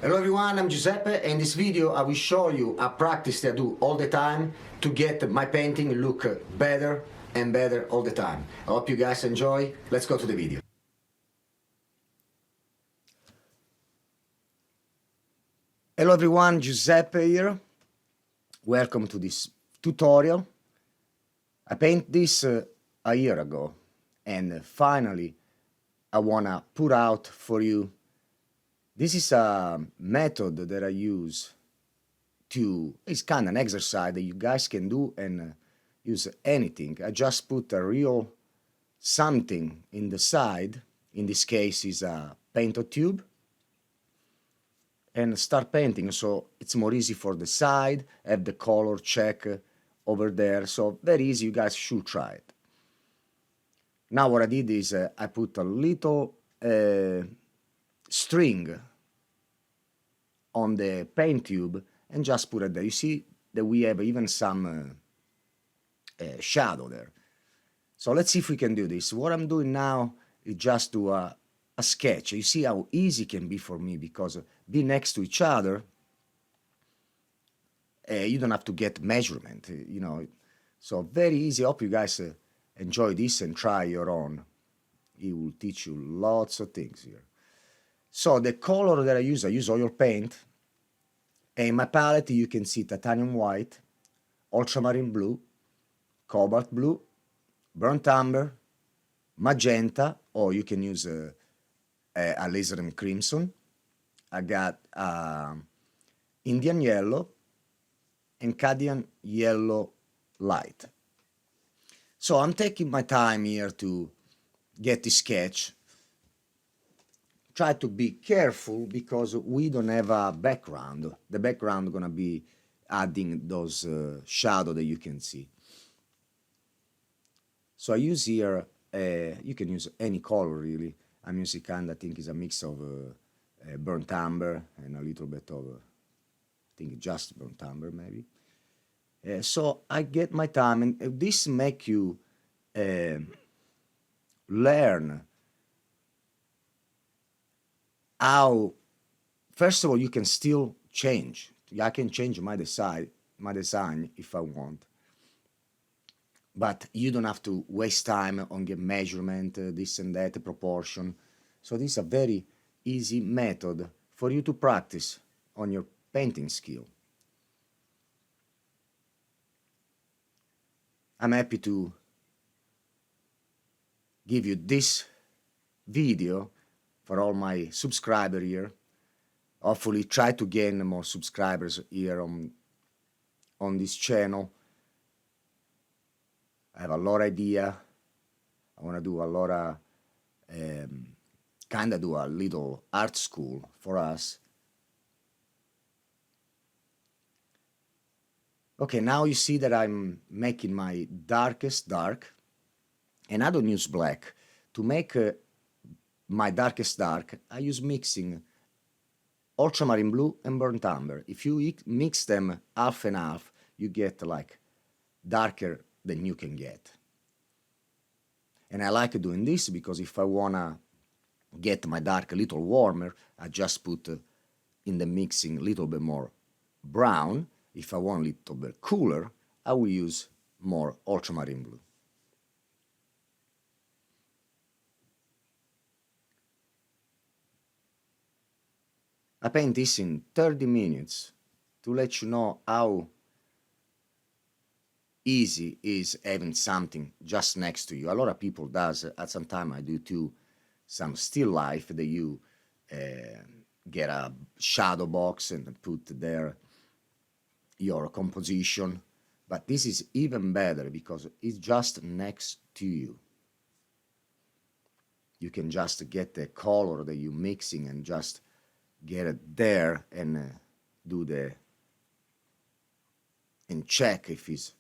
Hello everyone, I'm Giuseppe, and in this video I will show you a practice that I do all the time to get my painting look better and better all the time. I hope you guys enjoy. Let's go to the video. Hello everyone, Giuseppe here. Welcome to this tutorial. I painted this a year ago, and finally I wanna put out for you. This is a method that I use it's kind of an exercise that you guys can do and use anything. I just put a real something in the side, in this case is a paint tube, and start painting, so it's more easy for the side, have the color check over there, so very easy, you guys should try it. Now what I did is I put a little string on the paint tube and just put it there. You see that we have even some shadow there. So let's see if we can do this. What I'm doing now is just do a sketch. You see how easy it can be for me because be next to each other, you don't have to get measurement, you know. So very easy. I hope you guys enjoy this and try your own. It will teach you lots of things here. So the color that I use oil paint. And in my palette you can see titanium white, ultramarine blue, cobalt blue, burnt umber, magenta, or you can use a alizarin crimson. I got Indian yellow and Cadian yellow light. So I'm taking my time here to get the sketch. Try to be careful because we don't have a background. The background is gonna be adding those shadow that you can see. So I use here, you can use any color really. I'm using kind I think is a mix of burnt umber and a little bit of, I think just burnt umber maybe. So I get my time, and this make you learn how, first of all, you can still change. I can change my design if I want. But you don't have to waste time on get measurement, this and that, proportion. So this is a very easy method for you to practice on your painting skill. I'm happy to give you this video for all my subscribers here. Hopefully try to gain more subscribers here on this channel. I have a lot of idea. I want to do a lot of, kind of do a little art school for us. Okay, now you see that I'm making my darkest dark, and I don't use black. To make my darkest dark, I use mixing ultramarine blue and burnt umber. If you mix them half and half, you get like darker than you can get. And I like doing this because if I wanna get my dark a little warmer, I just put in the mixing a little bit more brown. If I want a little bit cooler, I will use more ultramarine blue. I paint this in 30 minutes to let you know how easy is having something just next to you. A lot of people does, at some time I do too, some still life that you get a shadow box and put there your composition. But this is even better because it's just next to you. You can just get the color that you're mixing and just get it there and do and check if it's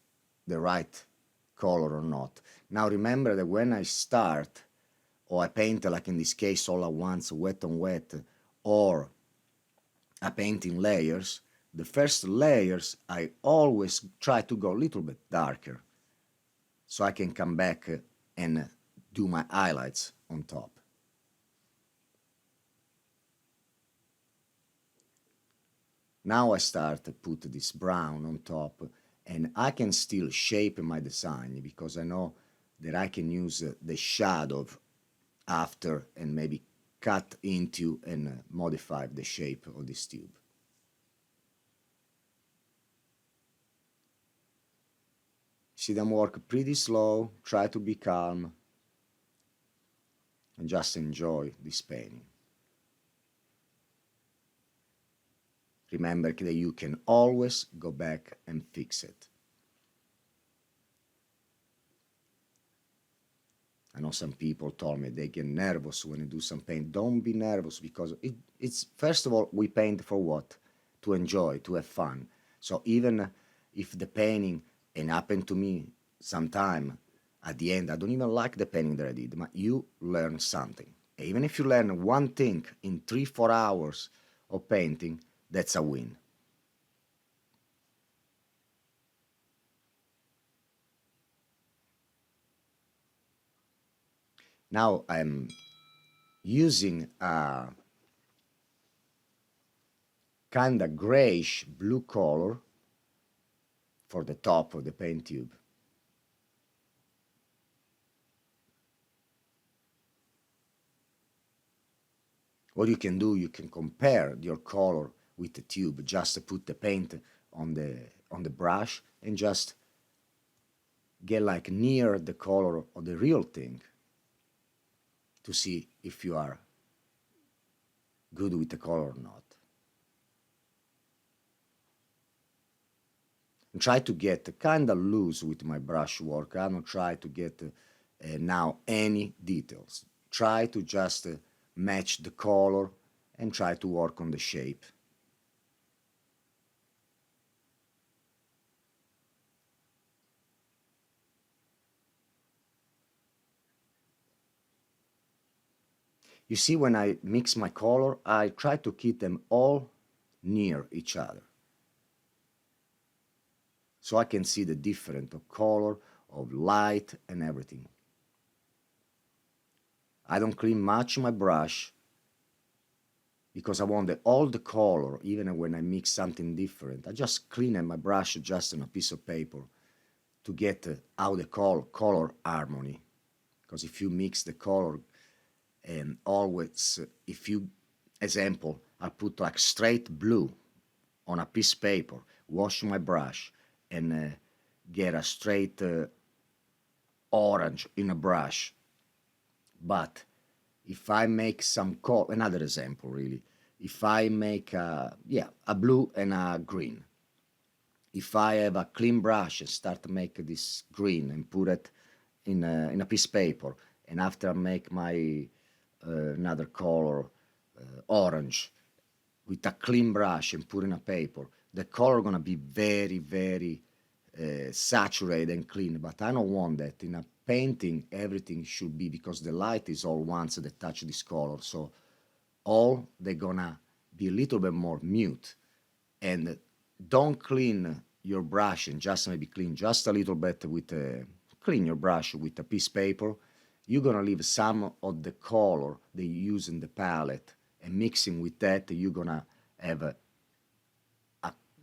the right color or not. Now remember that when I start, or I paint like in this case all at once, wet on wet, or I paint in layers, the first layers I always try to go a little bit darker so I can come back and do my highlights on top. Now I start to put this brown on top, and I can still shape my design because I know that I can use the shadow after and maybe cut into and modify the shape of this tube. See them work pretty slow, try to be calm, and just enjoy this painting. Remember that you can always go back and fix it. I know some people told me they get nervous when you do some paint. Don't be nervous because it's, first of all, we paint for what? To enjoy, to have fun. So even if the painting, and happened to me sometime, at the end, I don't even like the painting that I did, but you learn something. Even if you learn one thing in 3-4 hours of painting, that's a win. Now I'm using a kind of grayish blue color for the top of the paint tube. What you can do, you can compare your color with the tube, just put the paint on the brush and just get like near the color of the real thing to see if you are good with the color or not. And try to get kind of loose with my brush work. I don't try to get now any details. Try to just match the color and try to work on the shape. You see, when I mix my color, I try to keep them all near each other, so I can see the difference of color, of light, and everything. I don't clean much my brush because I want all the color, even when I mix something different. I just clean my brush just on a piece of paper to get out the color harmony. Because if you mix the color, and always, if you, example, I put like straight blue on a piece of paper, wash my brush, and get a straight orange in a brush. But if I make some color, another example really, if I make a blue and a green, if I have a clean brush and start to make this green and put it in a piece of paper, and after I make my another color, orange, with a clean brush and put in a paper, the color gonna be very, very saturated and clean. But I don't want that. In a painting, everything should be, because the light is all once that touch this color, so all they're gonna be a little bit more mute. And don't clean your brush and just maybe clean just a little bit with clean your brush with a piece of paper. You're gonna leave some of the color that you use in the palette, and mixing with that, you're gonna have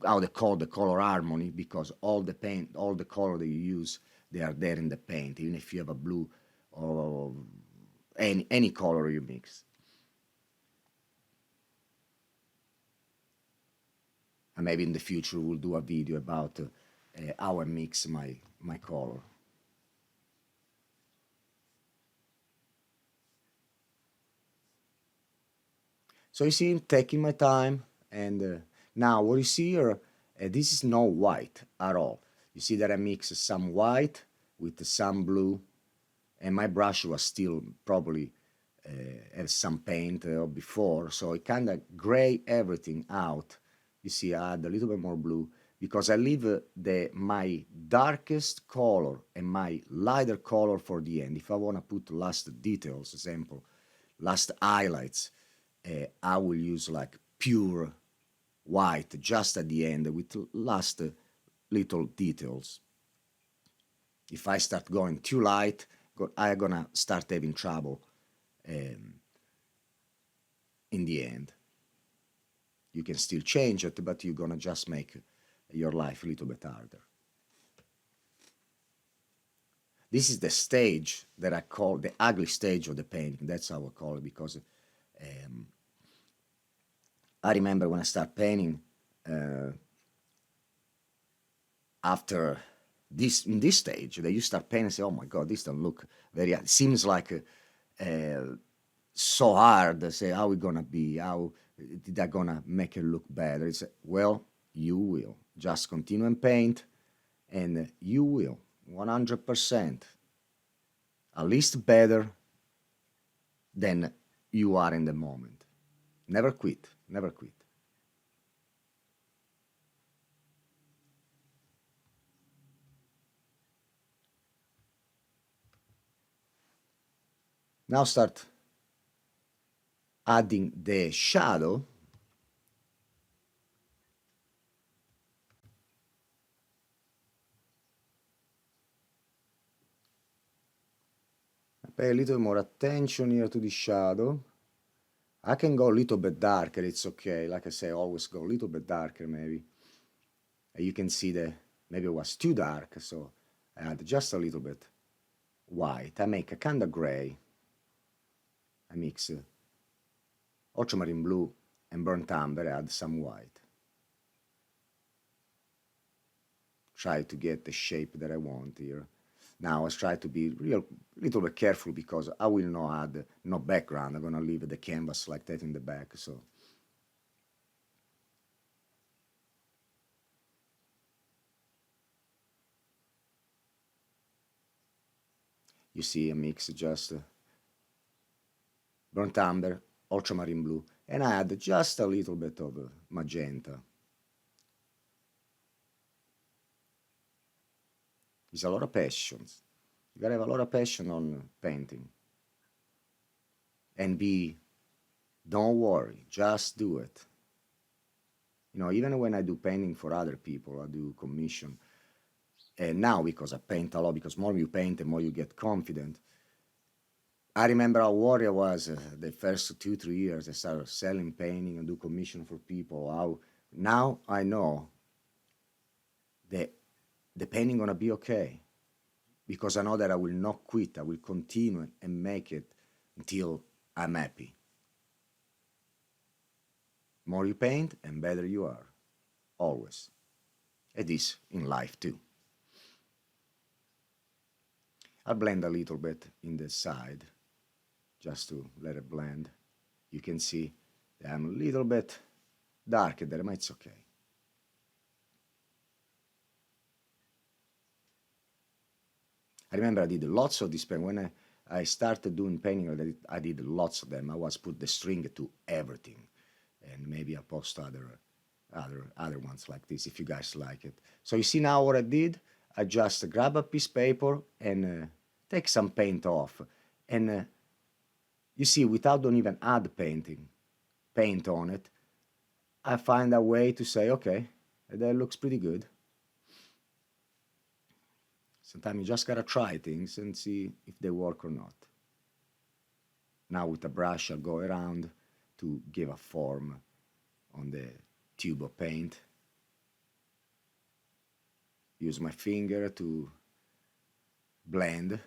how they call the color harmony, because all the paint, all the color that you use, they are there in the paint, even if you have a blue or any color you mix. And maybe in the future we'll do a video about how I mix my color. So you see, I'm taking my time, and now what you see here, this is no white at all. You see that I mix some white with some blue, and my brush was still probably have some paint before, so I kind of gray everything out. You see, I add a little bit more blue because I leave my darkest color and my lighter color for the end. If I want to put last details, example, last highlights, I will use like pure white just at the end with last little details. If I start going too light, I'm gonna start having trouble in the end. You can still change it, but you're gonna just make your life a little bit harder. This is the stage that I call the ugly stage of the painting. That's how I call it, because I remember when I started painting, after this, in this stage, that you start painting and say, oh my God, this don't look very, it seems like so hard. I say, how it gonna be? How did I gonna make it look better? It's, well, you will. Just continue and paint, and you will, 100%, at least better than you are in the moment. Never quit, never quit. Now start adding the shadow. Pay a little more attention here to the shadow. I can go a little bit darker, it's okay. Like I say, always go a little bit darker maybe. And you can see that maybe it was too dark, so I add just a little bit white. I make a kind of gray. I mix ultramarine blue and burnt umber, add some white. Try to get the shape that I want here. Now I try to be real little bit careful, because I will not add no background. I'm gonna leave the canvas like that in the back. So you see, I mix just burnt umber, ultramarine blue, and I add just a little bit of magenta. It's a lot of passion. You gotta have a lot of passion on painting. And don't worry, just do it. You know, even when I do painting for other people, I do commission. And now, because I paint a lot, because more you paint, the more you get confident. I remember how worried I was the first 2-3 years. I started selling painting and do commission for people. How now I know that the painting gonna be okay, because I know that I will not quit. I will continue and make it until I'm happy. More you paint, and better you are, always. And this in life too. I'll blend a little bit in the side, just to let it blend. You can see that I'm a little bit darker there, but it's okay. I remember I did lots of this painting. When I started doing painting, I did lots of them. I was put the string to everything. And maybe I'll post other ones like this if you guys like it. So you see now what I did? I just grab a piece of paper and take some paint off. And you see, without don't even add paint on it, I find a way to say, okay, that looks pretty good. Sometimes you just gotta try things and see if they work or not. Now with a brush, I'll go around to give a form on the tube of paint. Use my finger to blend.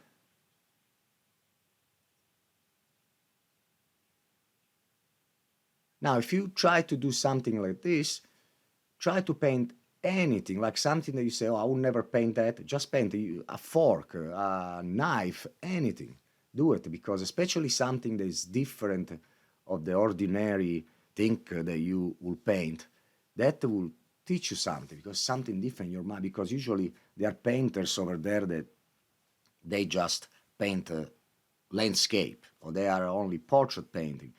Now, if you try to do something like this, try to paint anything, like something that you say, oh, I will never paint that. Just paint a fork, a knife, anything. Do it, because especially something that is different of the ordinary thing that you will paint, that will teach you something, because something different in your mind. Because usually there are painters over there that they just paint landscape, or they are only portrait painting.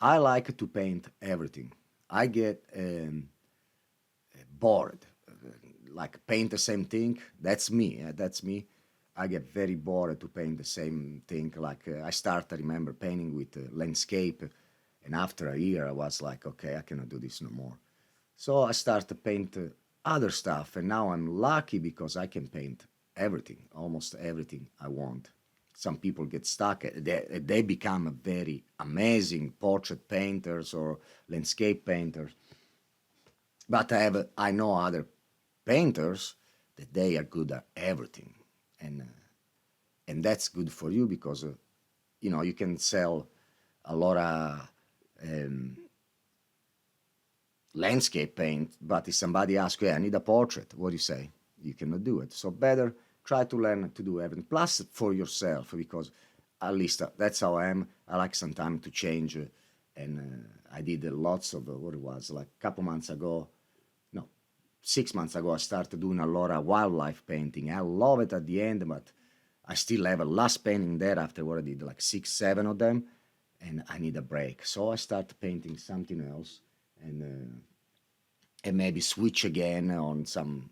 I like to paint everything. I get bored, like paint the same thing. That's me. That's me. I get very bored to paint the same thing. Like I remember painting with landscape, and after a year I was like, okay, I cannot do this no more. So I started to paint other stuff, and now I'm lucky because I can paint everything, almost everything I want. Some people get stuck. They become a very amazing portrait painters or landscape painters. But I know other painters that they are good at everything, and that's good for you because you can sell a lot of um, landscape paint, but if somebody asks you, I need a portrait, what do you say? You cannot do it. So better try to learn to do everything. Plus for yourself, because at least that's how I am. I like sometimes to change, and I did lots of what it was like a couple months ago. No, 6 months ago, I started doing a lot of wildlife painting. I love it at the end, but I still have a last painting there after what I did, like 6, 7 of them, and I need a break. So I start painting something else, and maybe switch again on some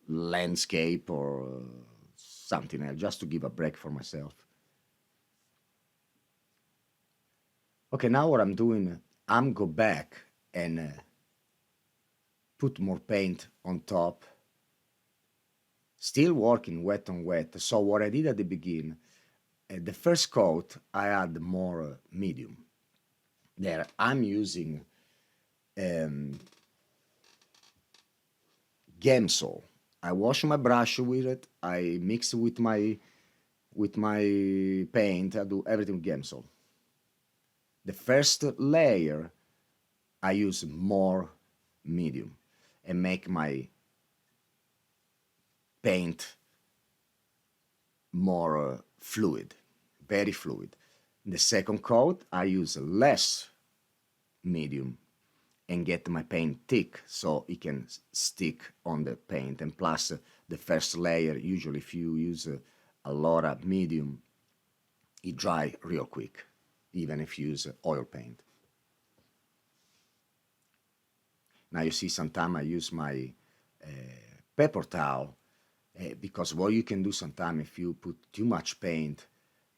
landscape or something else, just to give a break for myself. Okay, now what I'm doing, I'm go back and put more paint on top, still working wet on wet. So what I did at the beginning, the first coat, I add more medium. There, I'm using Gamsol. I wash my brush with it. I mix it with my paint. I do everything with Gamsol. The first layer, I use more medium and make my paint more fluid, very fluid. The second coat, I use less medium and get my paint thick so it can stick on the paint. And plus, the first layer, usually if you use a lot of medium, it dry real quick, even if you use oil paint. Now you see sometimes I use my paper towel because what you can do sometimes if you put too much paint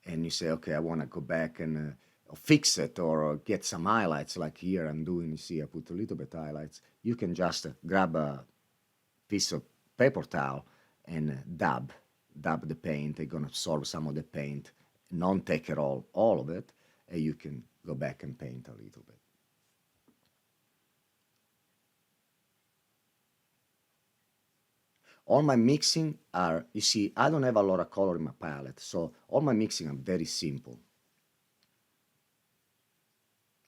and you say, okay, I want to go back and fix it or get some highlights like here I'm doing, you see I put a little bit highlights, you can just grab a piece of paper towel and dab the paint. They're going to absorb some of the paint, not take it all of it, and you can go back and paint a little bit. All my mixing are, you see, I don't have a lot of color in my palette, so all my mixing are very simple.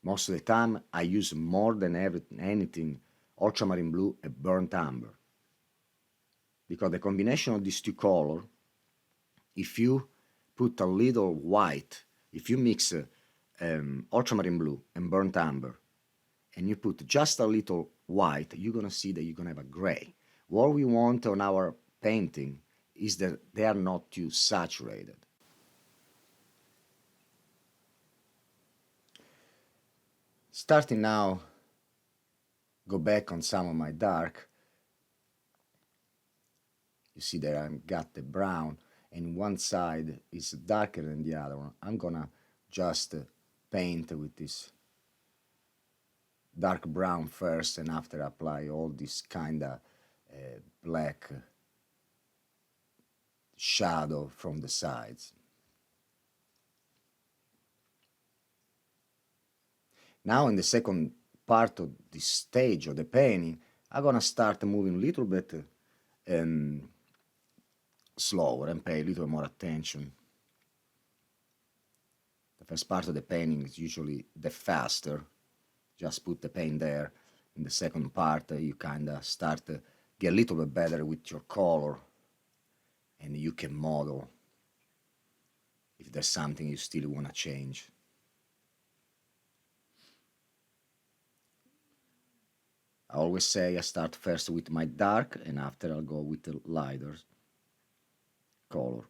Most of the time, I use more than anything ultramarine blue and burnt umber. Because the combination of these two colors, if you put a little white, if you mix ultramarine blue and burnt umber, and you put just a little white, you're going to see that you're going to have a gray. What we want on our painting is that they are not too saturated. Starting now, go back on some of my dark. You see that I've got the brown, and one side is darker than the other one. I'm gonna just paint with this dark brown first, and after apply all this kind of black shadow from the sides. Now in the second part of this stage of the painting, I'm gonna start moving a little bit slower and pay a little more attention. The first part of the painting is usually the faster. Just put the paint there. In the second part, you kind of start to get a little bit better with your color, and you can model if there's something you still want to change. I always say I start first with my dark, and after I'll go with the lighter color.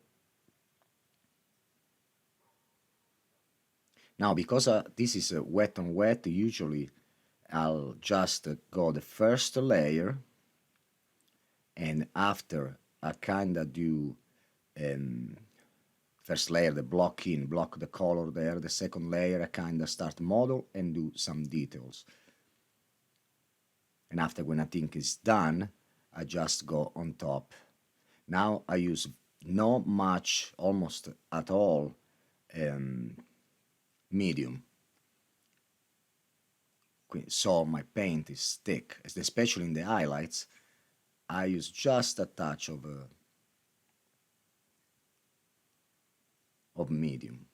Now, because this is wet on wet, usually I'll just go the first layer, and after I kind of do first layer, the block the color there. The second layer, I kind of start model and do some details. And after, when I think it's done, I just go on top. Now I use not much, almost at all, medium. so my paint is thick, especially in the highlights. I use just a touch of medium,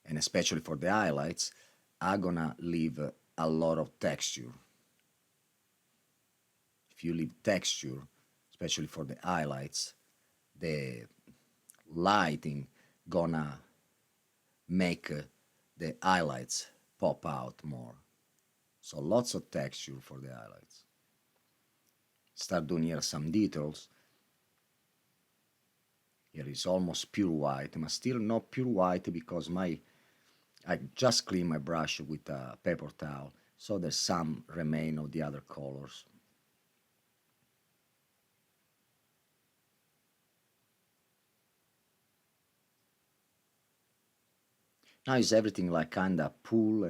and especially for the highlights, I'm gonna leave a lot of texture. If you leave texture, especially for the highlights, the lighting gonna make the highlights pop out more. So lots of texture for the highlights. Start doing here some details. Here is almost pure white, but still not pure white because I just clean my brush with a paper towel, so there's some remain of the other colors. Now is everything like kinda pull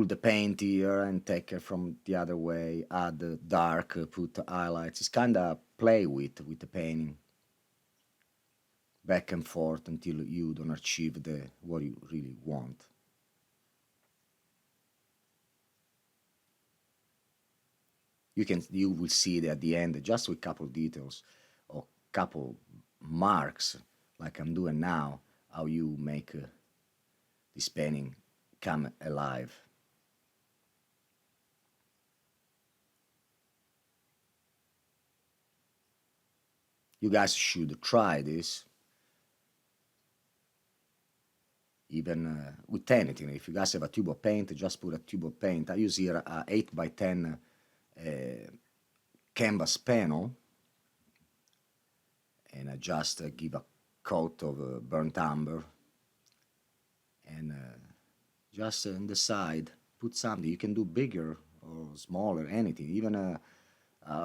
the paint here and take it from the other way, add the dark, put the highlights. It's kinda play with the painting, back and forth until you don't achieve what you really want. You will see that at the end, just with couple details or couple marks, like I'm doing now, how you make this painting come alive. You guys should try this, even with anything. If you guys have a tube of paint, just put a tube of paint. I use here a 8x10 canvas panel, and I just give a coat of burnt umber, and just on the side put something. You can do bigger or smaller, anything, even a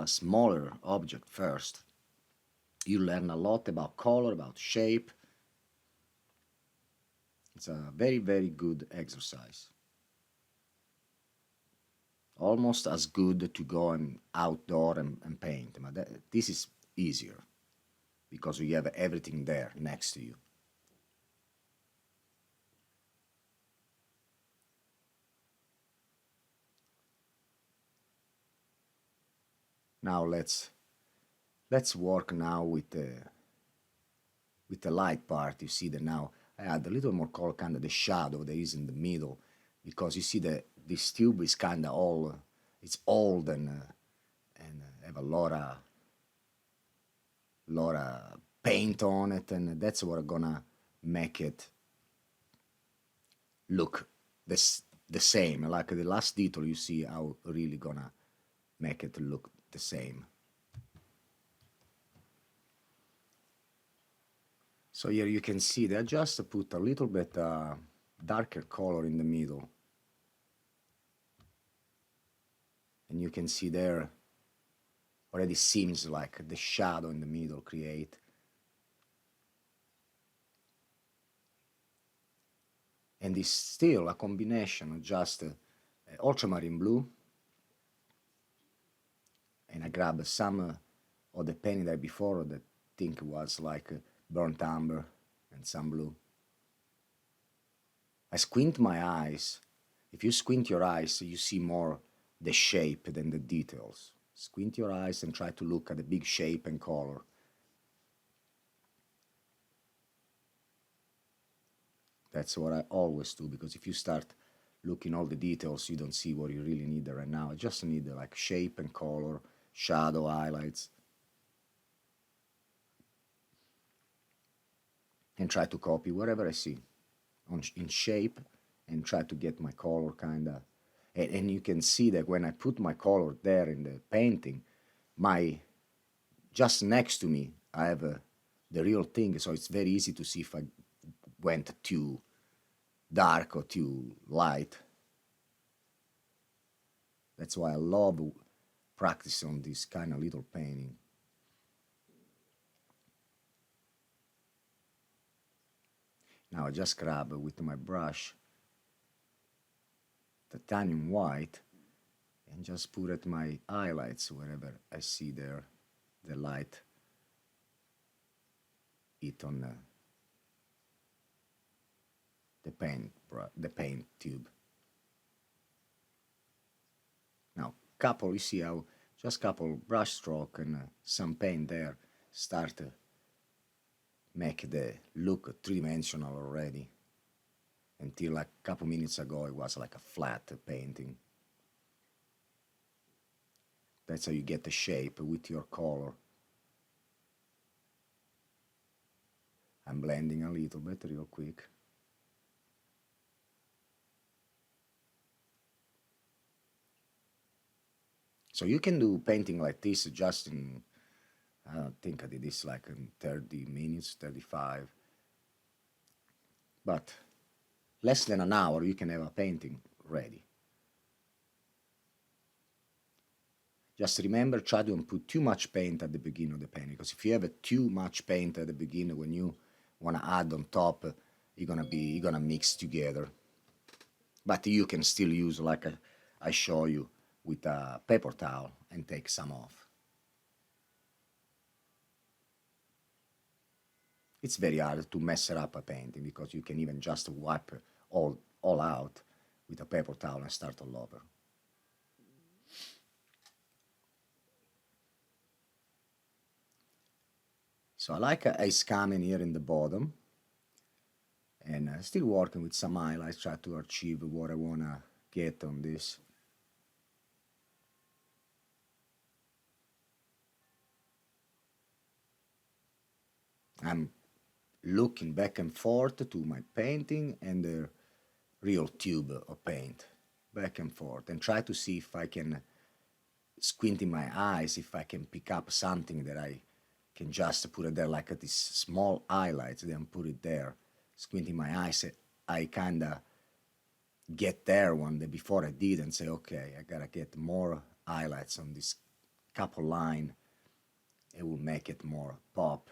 smaller object first. You learn a lot about color, about shape. It's a very, very good exercise. Almost as good to go and outdoor and paint, but this is easier because you have everything there next to you. Now let's work now with the light part. You see that now I add a little more color, kind of the shadow that is in the middle, because you see that this tube is kind of all, it's old and have a lot of paint on it, and that's what gonna make it look the same. Like the last detail, you see how really gonna make it look the same. So here you can see that I just put a little bit darker color in the middle. And you can see there already seems like the shadow in the middle create. And it's still a combination of just ultramarine blue, and I grab some of the painting that before that I think was like burnt umber and some blue. I squint my eyes. If you squint your eyes, you see more the shape than the details. Squint your eyes and try to look at the big shape and color. That's what I always do, because if you start looking all the details, you don't see what you really need right now. I just need like shape and color, shadow, highlights, and try to copy whatever I see in shape and try to get my color kind of. And you can see that when I put my color there in the painting, just next to me, I have the real thing, so it's very easy to see if I went too dark or too light. That's why I love practicing on this kind of little painting. Now I just grab with my brush titanium white and just put at my highlights wherever I see there the light hit on the paint tube. Now, you see how just couple brush stroke and some paint there start to make the look three-dimensional already. Until like a couple minutes ago, it was like a flat painting. That's how you get the shape with your color. I'm blending a little bit real quick. So you can do painting like this just in, I think I did this like in 30 minutes, 35. But less than an hour, you can have a painting ready. Just remember, try to don't put too much paint at the beginning of the painting, because if you have too much paint at the beginning, when you want to add on top, you're gonna mix together. But you can still use, like I show you, with a paper towel and take some off. It's very hard to mess up a painting, because you can even just wipe all out with a paper towel and start all over. So I like ice coming here in the bottom, and still working with some highlights, try to achieve what I want to get on this. I'm looking back and forth to my painting and the real tube of paint, back and forth, and try to see if I can, squinting my eyes, if I can pick up something that I can just put it there, like this small highlights, then put it there. Squinting my eyes, I kinda get there one day before I did and say, okay, I gotta get more highlights on this couple line. It will make it more pop.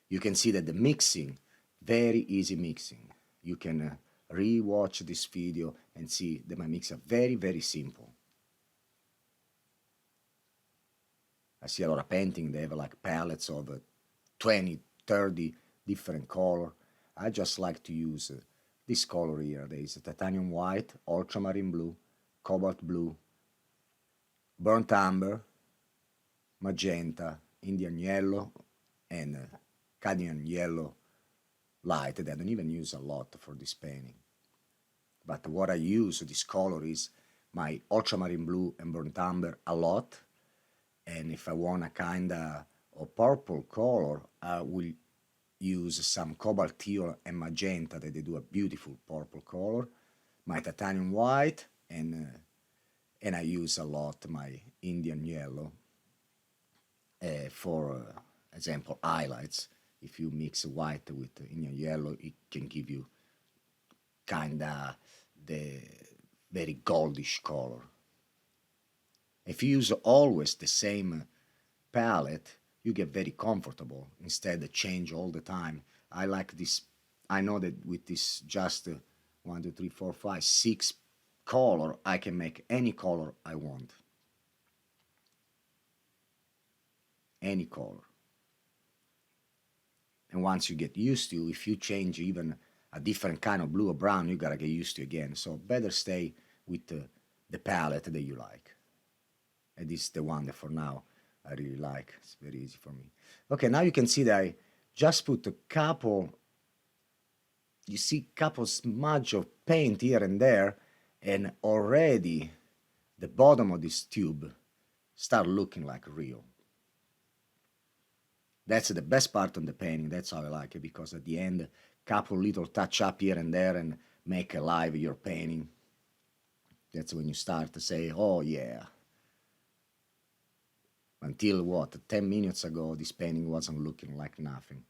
You can see that the mixing, very easy mixing. You can re-watch this video and see that my mix are very, very simple. I see a lot of painting, they have like palettes of 20, 30 different color. I just like to use this color here. There is titanium white, ultramarine blue, cobalt blue, burnt umber, magenta, Indian yellow, and cadmium yellow light that I don't even use a lot for this painting. But what I use this color is my ultramarine blue and burnt umber a lot. And if I want a kind of purple color, I will use some cobalt teal and magenta that they do a beautiful purple color. My titanium white, and I use a lot my Indian yellow for example highlights. If you mix white with Indian yellow, it can give you kinda the very goldish color. If you use always the same palette, you get very comfortable. Instead of change all the time. I like this. I know that with this just 1, 2, 3, 4, 5, 6 color, I can make any color I want. Any color. And once you get used to, if you change even a different kind of blue or brown, you gotta get used to again. So better stay with the palette that you like. And this is the one that for now I really like. It's very easy for me. Okay, now you can see that I just put a couple, you see couple smudge of paint here and there, and already the bottom of this tube start looking like real. That's the best part of the painting. That's how I like it, because at the end, couple little touch up here and there and make alive your painting. That's when you start to say, oh yeah. Until what, 10 minutes ago, this painting wasn't looking like nothing.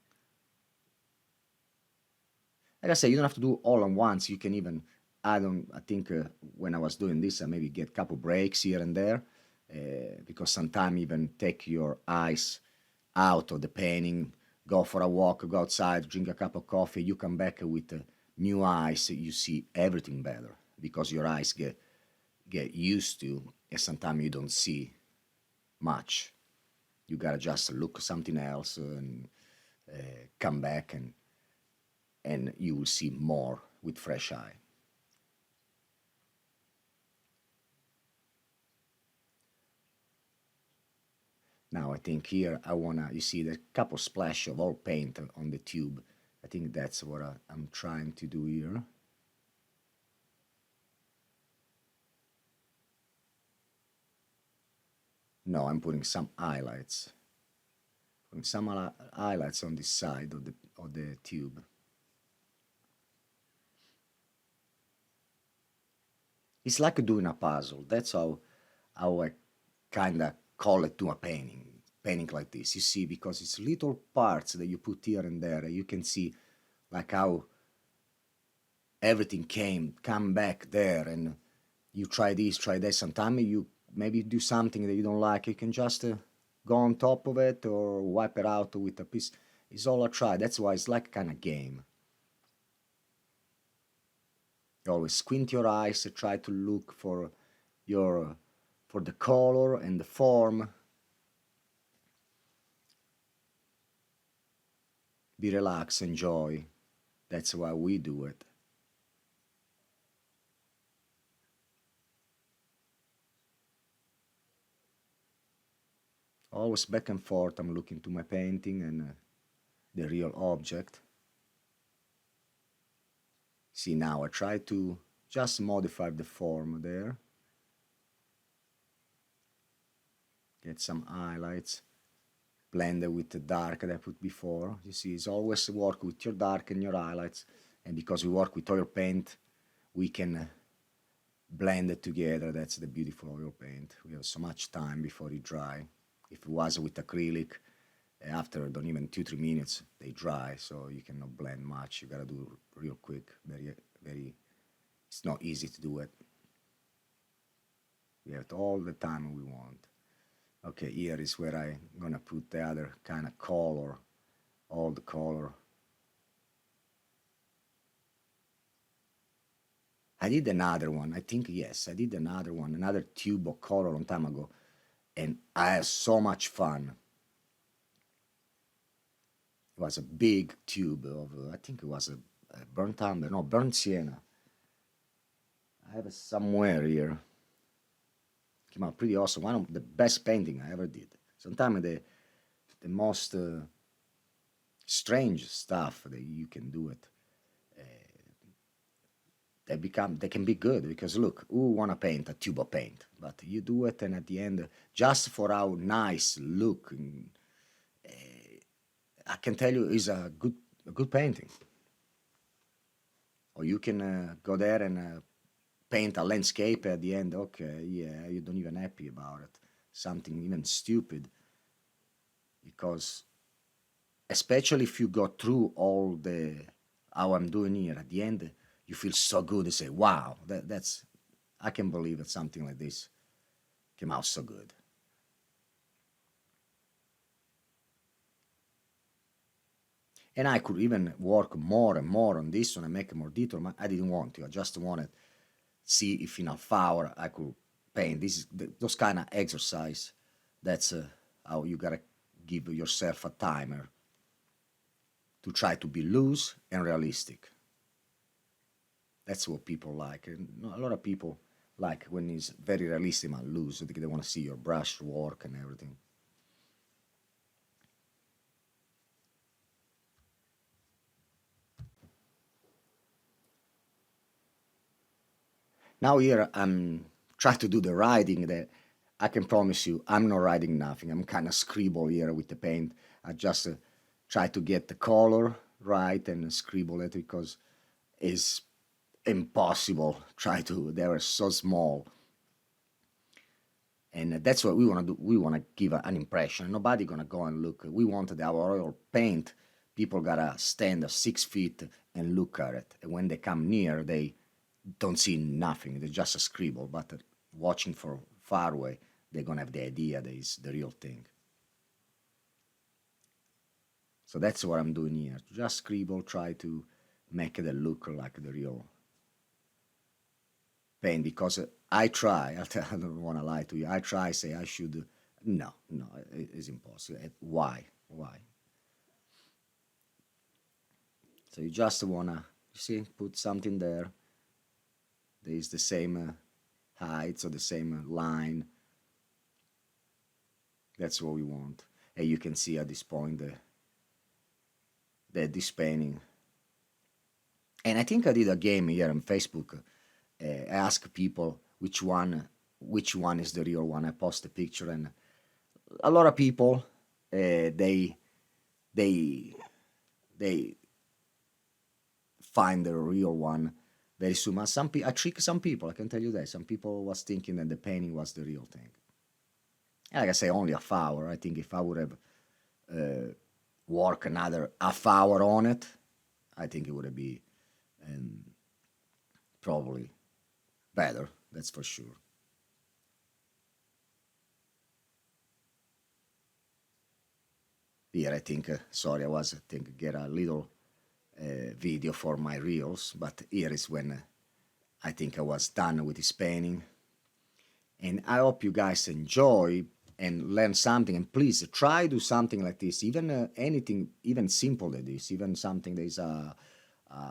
Like I say, you don't have to do all at once. You can even add on, I think when I was doing this, I maybe get a couple breaks here and there, because sometimes even take your eyes out of the painting, go for a walk, go outside, drink a cup of coffee, you come back with new eyes, you see everything better, because your eyes get used to, and sometimes you don't see much. You gotta just look at something else and come back and you will see more with fresh eye. Now I think here I wanna, you see the couple splash of all paint on the tube. I think that's what I'm trying to do here. No, I'm putting some highlights. Putting some highlights on this side of the tube. It's like doing a puzzle. That's how I kind of call it to a painting like this. You see, because it's little parts that you put here and there. You can see like how everything come back there, and you try this, try that. Sometimes you maybe do something that you don't like. You can just go on top of it or wipe it out with a piece. It's all a try. That's why it's like kind of game. You always squint your eyes and try to look for the color and the form. Be relaxed, enjoy. That's why we do it. Always back and forth, I'm looking to my painting and the real object. See, now I try to just modify the form there. Get some highlights, blend it with the dark that I put before. You see, it's always work with your dark and your highlights. And because we work with oil paint, we can blend it together. That's the beautiful oil paint. We have so much time before it dry. If it was with acrylic, after don't even 2-3 minutes they dry, so you cannot blend much. You gotta do real quick, very. It's not easy to do it. We have all the time we want. Okay, here is where I'm gonna put the other kind of color, all the color. I did another one. I think yes, I did another one, another tube of color a long time ago, and I had so much fun. It was a big tube of, I think it was a burnt umber, no, burnt sienna. I have it somewhere here. Came out pretty awesome. One of the best painting I ever did. Sometimes the most strange stuff that you can do it. They can be good because look, who wanna paint a tube of paint? But you do it, and at the end, just for how nice look, I can tell you, is a good painting. Or you can go there and paint a landscape at the end. Okay, yeah, you don't even happy about it. Something even stupid, because especially if you go through all the how I'm doing here at the end, you feel so good and say, wow, that's I can believe that something like this came out so good. And I could even work more and more on this one and make it more detailed, but I didn't want to. I just wanted to see if in a hour I could paint. This is those kind of exercise. That's how you gotta give yourself a timer to try to be loose and realistic. That's what people like. And a lot of people like when it's very realistic and loose. They want to see your brush work and everything. Now here I'm trying to do the writing that I can promise you I'm not writing nothing. I'm kind of scribble here with the paint. I just try to get the color right and scribble it because it's impossible. Try to, they are so small. And that's what we want to do. We want to give an impression. Nobody gonna go and look. We wanted our oil paint. People gotta stand 6 feet and look at it. And when they come near, they don't see nothing. They just a scribble. But watching from far away, they're gonna have the idea that it's the real thing. So that's what I'm doing here. Just scribble, try to make it look like the real paint, because I try, I don't want to lie to you, I try, say I should, no, it's impossible. Why? So you just wanna, you see, put something there. There is the same height, so the same line. That's what we want. And you can see at this point this painting. And I think I did a game here on Facebook. I asked people which one is the real one. I post a picture, and a lot of people they find the real one very soon. I trick some people, I can tell you that. Some people was thinking that the painting was the real thing. And like I say, only half hour. I think if I would have worked another half hour on it, I think it would have been probably better, that's for sure. Here I think, sorry, I think get a little video for my reels, but here is when I think I was done with this painting. And I hope you guys enjoy and learn something, and please try to do something like this, even anything, even simple like this, even something that is a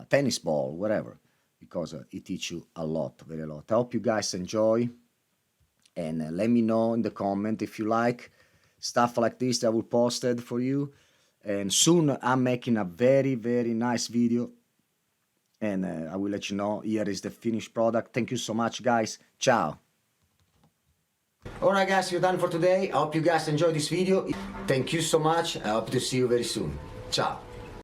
tennis ball, whatever, because it teaches you a lot, very a lot. I hope you guys enjoy, and let me know in the comment if you like stuff like this that I will post it for you. And soon I'm making a very, very nice video, and I will let you know. Here is the finished product. Thank you so much, guys. Ciao. Alright guys, we're done for today. I hope you guys enjoyed this video. Thank you so much. I hope to see you very soon. Ciao.